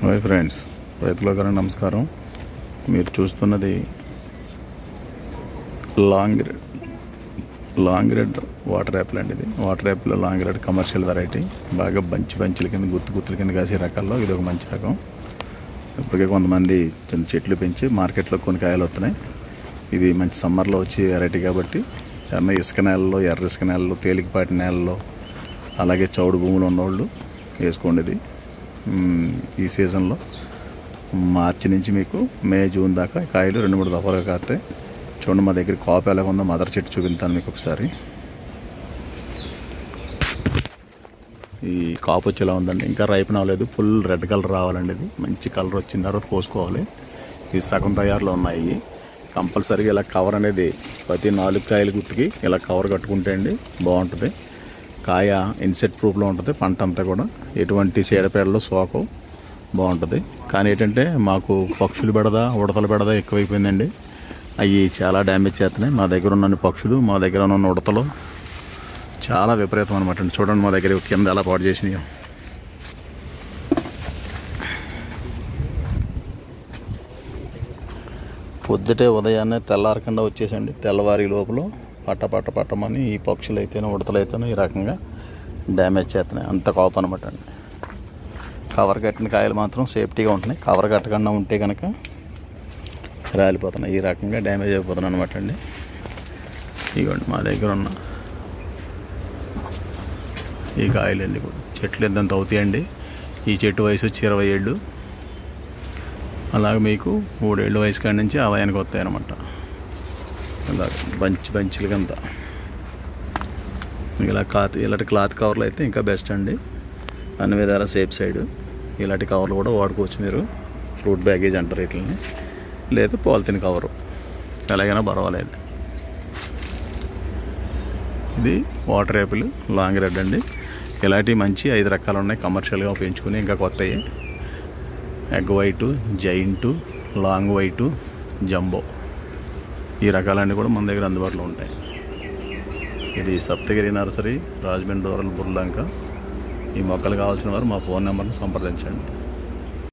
Hi friends, రైతులకు నమస్కారం. మీరు చూస్తున్నది లాంగ్ రెడ్ వాటర్ యాపిల్ అండి. ఇది water Apple long red commercial variety. బాగా బంచుల కింద గుత్తుల కింద కాసే రకాల్లో ఇది ఒక మంచి రకం. ఇప్పటికే కొంతమంది చిన్న చెట్లు పెంచి మార్కెట్లో కొన్ని కాయలు వస్తున్నాయి. ఇది మంచి సమ్మర్లో వచ్చే వెరైటీ కాబట్టి ఇసుక నేలలో, ఎర్ర ఇసుక నేలలో, తేలికపాటి నేలలో, అలాగే చౌడు భూములు ఉన్నవాళ్ళు వేసుకోండి. ఇది ఈ సీజన్లో మార్చి నుంచి మీకు మే, జూన్ దాకా కాయలు 2-3 దఫాలుగా కాస్తాయి. చూడండి, మా దగ్గర కాపు ఎలాగ ఉందో మదర్ చెట్టు చూపిస్తాను మీకు ఒకసారి. ఈ కాపు వచ్చి ఎలా ఉందండి, ఇంకా రైపన్ అవ్వలేదు. ఫుల్ రెడ్ కలర్ రావాలండి. ఇది మంచి కలర్ వచ్చిన తర్వాత కోసుకోవాలి. ఇది సగం తయారులో ఉన్నాయి. కంపల్సరీగా ఇలా కవర్ అనేది ప్రతి 4 కాయల గుర్తుకి ఇలా కవర్ కట్టుకుంటే అండి బాగుంటుంది. కాయ ఇన్సెక్ట్ ప్రూఫ్లో ఉంటుంది. పంట అంతా కూడా ఎటువంటి చీడపేడలు సోకం బాగుంటుంది. కానీ ఏంటంటే మాకు పక్షులు బెడద, ఉడతల బెడద ఎక్కువైపోయిందండి. అవి చాలా డ్యామేజ్ చేస్తున్నాయి. మా దగ్గర ఉన్న పక్షులు, మా దగ్గర ఉన్న ఉడతలు చాలా విపరీతం అనమాట. చూడండి, మా దగ్గర కింద ఎలా పాడు చేసినాయో. పొద్దుటే ఉదయాన్నే తెల్లారకుండా వచ్చేసండి. తెల్లవారి లోపల పట్టమని ఈ పక్షులు అయితేనో ఉడతలు అయితేనో ఈ రకంగా డ్యామేజ్ చేస్తున్నాయి. అంత కోపం అనమాట అండి. కవర్ కట్టిన కాయలు మాత్రం సేఫ్టీగా ఉంటున్నాయి. కవర్ కట్టకుండా ఉంటే కనుక రాలిపోతున్నాయి. ఈ రకంగా డ్యామేజ్ అయిపోతున్నాయి అనమాట అండి. ఇవ్వండి, మా దగ్గర ఉన్న ఈ కాయలండి. ఇప్పుడు చెట్లు ఎంతంత అవుతాయండి. ఈ చెట్టు వయసు వచ్చి 20 ఏళ్ళు. అలాగే మీకు 3 ఏళ్ళ వయసు కాడి నుంచి ఆదాయానికి వస్తాయి అన్నమాట. ఇలా బంచులకంతా ఇలాంటి క్లాత్ కవర్లు అయితే ఇంకా బెస్ట్ అండి. అన్ని విధాల సేఫ్ సైడ్. ఇలాంటి కవర్లు కూడా వాడుకోవచ్చు మీరు. ఫ్రూట్ బ్యాగేజ్ అంటారు వీటిని, లేదా పాలిథిన్ కవరు, ఎలాగైనా పర్వాలేదు. ఇది వాటర్ యాపిల్ లాంగ్ రెడ్ అండి. ఇలాంటి మంచి 5 రకాలు ఉన్నాయి కమర్షియల్గా పెంచుకుని. ఇంకా కొత్తవి egg white, giant, long white, jumbo, ఈ రకాలన్నీ కూడా మన దగ్గర అందుబాటులో ఉంటాయి. ఇది సప్తగిరి నర్సరీ, రాజమండ్రి, బుర్లంక. ఈ మొక్కలు కావాల్సిన వారు మా ఫోన్ నెంబర్ను సంప్రదించండి.